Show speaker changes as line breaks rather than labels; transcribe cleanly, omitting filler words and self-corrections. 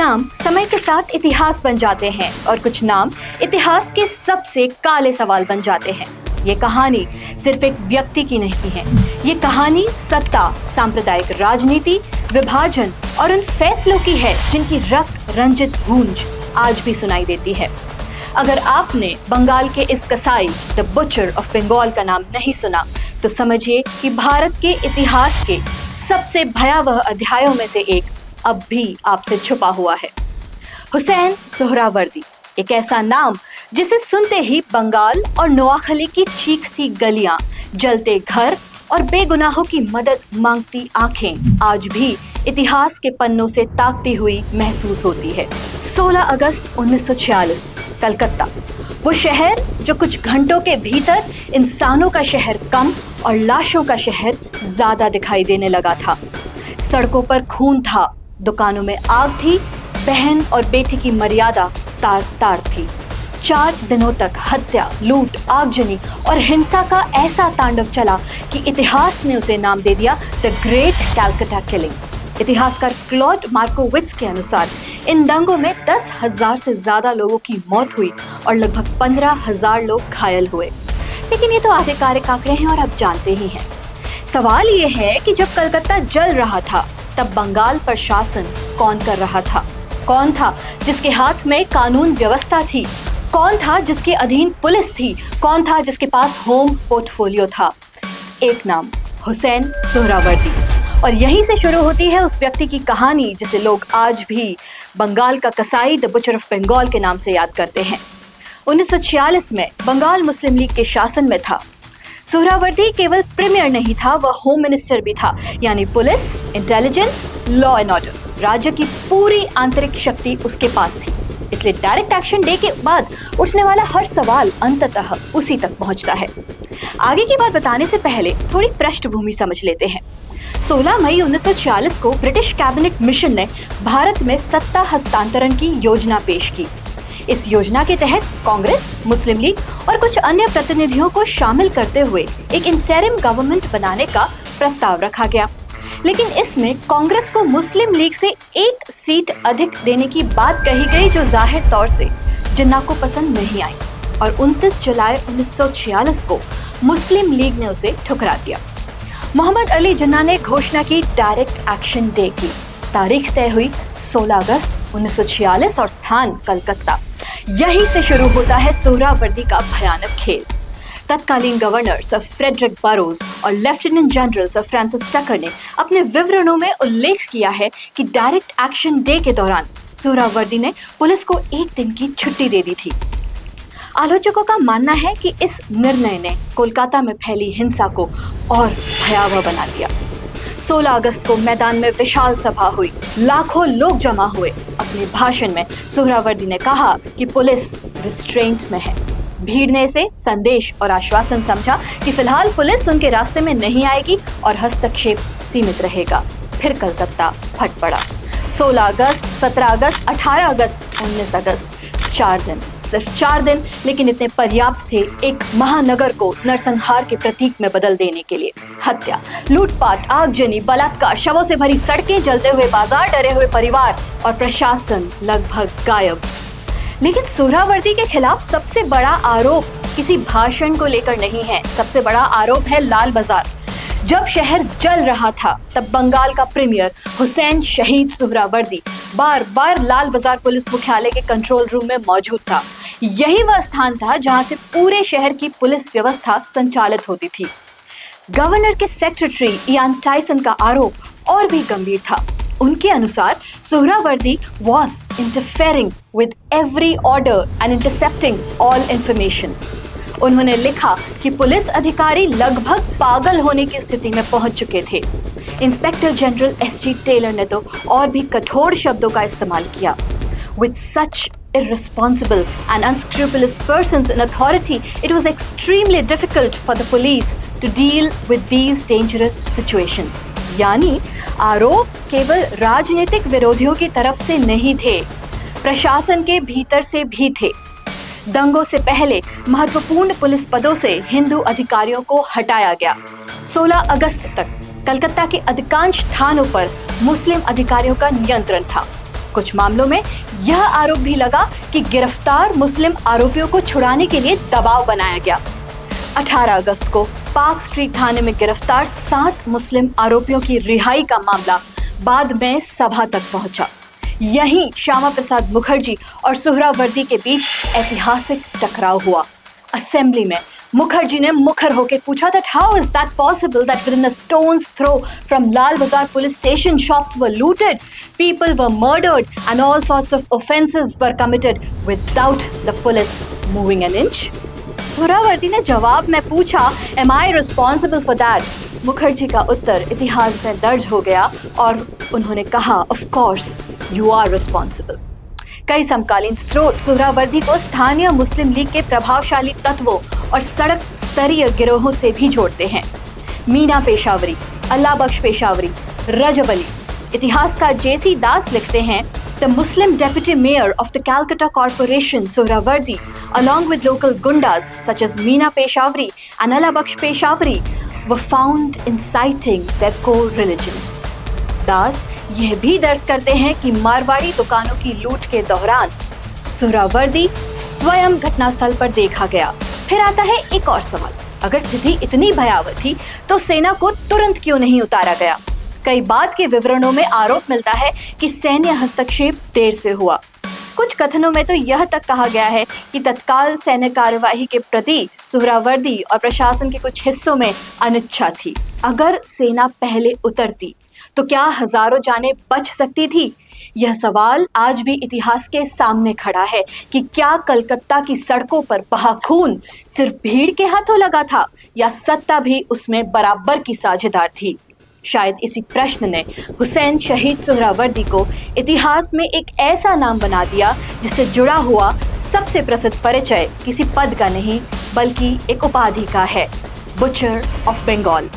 नाम समय के साथ इतिहास बन जाते हैं और कुछ नाम इतिहास के सबसे काले सवाल बन जाते हैं। ये कहानी सिर्फ एक व्यक्ति की नहीं है, ये कहानी सत्ता, सांप्रदायिक राजनीति, विभाजन और उन फैसलों की है जिनकी रक्त रंजित गूंज आज भी सुनाई देती है। अगर आपने बंगाल के इस कसाई द बुचर ऑफ बंगाल का नाम नहीं सुना तो समझिए कि भारत के इतिहास के सबसे भयावह अध्यायों में से एक अब भी आपसे छुपा हुआ है। हुसैन सोहरावर्दी, एक ऐसा नाम जिसे सुनते ही बंगाल और नोआखली की चीखती गलियां, जलते घर और बेगुनाहों की मदद मांगती आंखें आज भी इतिहास के पन्नों से ताकती हुई महसूस होती है। 16 अगस्त 1946, कलकत्ता, वो शहर जो कुछ घंटों के भीतर इंसानों का शहर कम और लाशों का शहर ज्यादा दिखाई देने लगा था। सड़कों पर खून था, दुकानों में आग थी, बहन और बेटी की मर्यादा तार तार थी। 4 दिनों तक हत्या, लूट, आगजनी और हिंसा का ऐसा तांडव चला कि इतिहास ने उसे नाम दे दिया द ग्रेट कैलकाटा किलिंग। इतिहासकार क्लॉड मार्कोविट्ज के अनुसार इन दंगों में 10,000 से ज्यादा लोगों की मौत हुई और लगभग 15,000 लोग घायल हुए। लेकिन ये तो आधिकारिक आंकड़े हैं और आप जानते ही हैं। सवाल ये है कि जब कलकत्ता जल रहा था तब बंगाल पर शासन कौन कर रहा था? कौन था जिसके हाथ में कानून व्यवस्था थी? कौन था जिसके अधीन पुलिस थी? कौन था जिसके पास होम पोर्टफोलियो था? एक नाम, हुसैन सोहरावर्दी। और यहीं से शुरू होती है उस व्यक्ति की कहानी जिसे लोग आज भी बंगाल का कसाई द बुचर ऑफ बंगाल के नाम से याद करते हैं। 1946 में बंगाल मुस्लिम लीग के शासन में था। सोहरावर्दी केवल प्रीमियर नहीं था, वह होम मिनिस्टर भी था, यानी police, intelligence, law and order, राज्य की पूरी आंतरिक शक्ति उसके पास थी। इसलिए डायरेक्ट एक्शन डे के बाद उठने वाला हर सवाल अंततः उसी तक पहुंचता है। आगे की बात बताने से पहले थोड़ी पृष्ठभूमि समझ लेते हैं। 16 मई 1946 को ब्रिटिश कैबिनेट मिशन ने भारत में सत्ता हस्तांतरण की योजना पेश की। इस योजना के तहत कांग्रेस, मुस्लिम लीग और कुछ अन्य प्रतिनिधियों को शामिल करते हुए एक इंटरिम गवर्नमेंट बनाने का प्रस्ताव रखा गया। लेकिन इसमें कांग्रेस को मुस्लिम लीग से 1 सीट अधिक देने की बात कही गई, जो जाहिर तौर से जिन्ना को पसंद नहीं आई और 29 जुलाई 1946 को मुस्लिम लीग ने उसे ठुकरा दिया। मोहम्मद अली जिन्ना ने घोषणा की डायरेक्ट एक्शन डे की। तारीख तय हुई 16 अगस्त 1946 और स्थान कलकत्ता। यहीं से शुरू होता है सोहरावर्दी का भयानक खेल। तत्कालीन गवर्नर सर फ्रेडरिक बरोज और लेफ्टिनेंट जनरल सर फ्रांसिस टकर ने अपने विवरणों में उल्लेख किया है कि डायरेक्ट एक्शन डे के दौरान सोहरावर्दी ने पुलिस को 1 दिन की छुट्टी दे दी थी। आलोचकों का मानना है कि इस निर्णय ने कोलकाता में फैली हिंसा को और भयावह बना दिया। 16 अगस्त को मैदान में विशाल सभा हुई, लाखों लोग जमा हुए। अपने भाषण में सोहरावर्दी ने कहा कि पुलिस रिस्ट्रेंट में है। भीड़ ने इसे संदेश और आश्वासन समझा कि फिलहाल पुलिस उनके रास्ते में नहीं आएगी और हस्तक्षेप सीमित रहेगा। फिर कलकत्ता फट पड़ा। 16 अगस्त, 17 अगस्त, 18 अगस्त, 19 अगस्त, 4 दिन, सिर्फ 4 दिन, लेकिन इतने पर्याप्त थे एक महानगर को नरसंहार के प्रतीक में बदल देने के लिए। हत्या, लूटपाट, आगजनी, बलात्कार, शवों से भरी सड़कें, जलते हुए बाजार, डरे हुए परिवार और प्रशासन लगभग गायब। लेकिन सोहरावर्दी के खिलाफ सबसे बड़ा आरोप किसी भाषण को लेकर नहीं है, सबसे बड़ा आरोप है लाल बाजार। जब शहर जल रहा था तब बंगाल का प्रीमियर हुसैन शहीद सोहरावर्दी बार बार लाल बाजार पुलिस मुख्यालय के कंट्रोल रूम में मौजूद था। यही वह स्थान था जहां से पूरे शहर की पुलिस व्यवस्था संचालित होती थी। गवर्नर के सेक्रेटरी इयान टाइसन का आरोप और भी गंभीर था। उनके अनुसार Suhrawardy was interfering with every order and intercepting all information। उन्होंने लिखा कि पुलिस अधिकारी लगभग पागल होने की स्थिति में पहुंच चुके थे। Inspector general SG. टेलर ने तो और भी कठोर शब्दों का इस्तेमाल किया। With such irresponsible and unscrupulous persons in authority, it was extremely difficult for the police to deal with these dangerous situations। यानी आरोप केवल राजनीतिक विरोधियों की तरफ से नहीं थे, प्रशासन के भीतर से भी थे। दंगों से पहले महत्वपूर्ण पुलिस पदों से हिंदू अधिकारियों को हटाया गया। 16 अगस्त तक कलकत्ता के अधिकांश थानों पर मुस्लिम अधिकारियों का नियंत्रण था। कुछ मामलों में यह आरोप भी लगा कि गिरफ्तार मुस्लिम आरोपियों को छुड़ाने के लिए दबाव बनाया गया। 18 अगस्त को पार्क स्ट्रीट थाने में गिरफ्तार 7 मुस्लिम आरोपियों की रिहाई का मामला बाद में सभा तक पहुंचा। यहीं श्यामा प्रसाद मुखर्जी और सुहरावर्दी के बीच ऐतिहासिक टकराव हुआ। असेंबली में मुखर्जी ने मुखर होकर पूछा that how is that possible that within a stone's throw from Lal Bazaar police station shops were looted, people were murdered and all sorts of offences were committed without the police moving an inch? Suhrawardi ने जवाब में पूछा am I responsible for that? Mukherjee का उत्तर इतिहास में दर्ज हो गया और उन्होंने कहा of course you are responsible। कई समकालीन स्रोत सुहरावर्दी को स्थानीय मुस्लिम लीग के प्रभावशाली तत्वों और सड़क स्तरीय गिरोहों से भी जोड़ते हैं। मीना पेशावरी, अल्लाह बख्श पेशावरी, रजब अली। इतिहासकार जेसी दास लिखते हैं The Muslim deputy mayor of the Calcutta Corporation, Suhrawardi, along with local gundas such as Meena Peshawari and Allah Bakhsh Peshawari, were found inciting their co-religionists. दास यह भी दर्ज करते हैं कि मारवाड़ी दुकानों की लूट के दौरान सुहरावर्दी स्वयं घटनास्थल पर देखा गया। फिर आता है एक और सवाल, अगर स्थिति इतनी भयावह थी तो सेना को तुरंत क्यों नहीं उतारा गया? कई बाद के विवरणों में आरोप मिलता है कि सैन्य हस्तक्षेप देर से हुआ। कुछ कथनों में तो यह तक कहा गया है कि तत्काल सैन्य कार्यवाही के प्रति सुहरावर्दी और प्रशासन के कुछ हिस्सों में अनिच्छा थी। अगर सेना पहले उतरती तो क्या हजारों जानें बच सकती थी? यह सवाल आज भी इतिहास के सामने खड़ा है कि क्या कलकत्ता की सड़कों पर बहा खून सिर्फ भीड़ के हाथों लगा था या सत्ता भी उसमें बराबर की साझेदार थी? शायद इसी प्रश्न ने हुसैन शहीद सुहरावर्दी को इतिहास में एक ऐसा नाम बना दिया जिससे जुड़ा हुआ सबसे प्रसिद्ध परिचय किसी पद का नहीं बल्कि एक उपाधि का है, बुचर ऑफ बंगाल।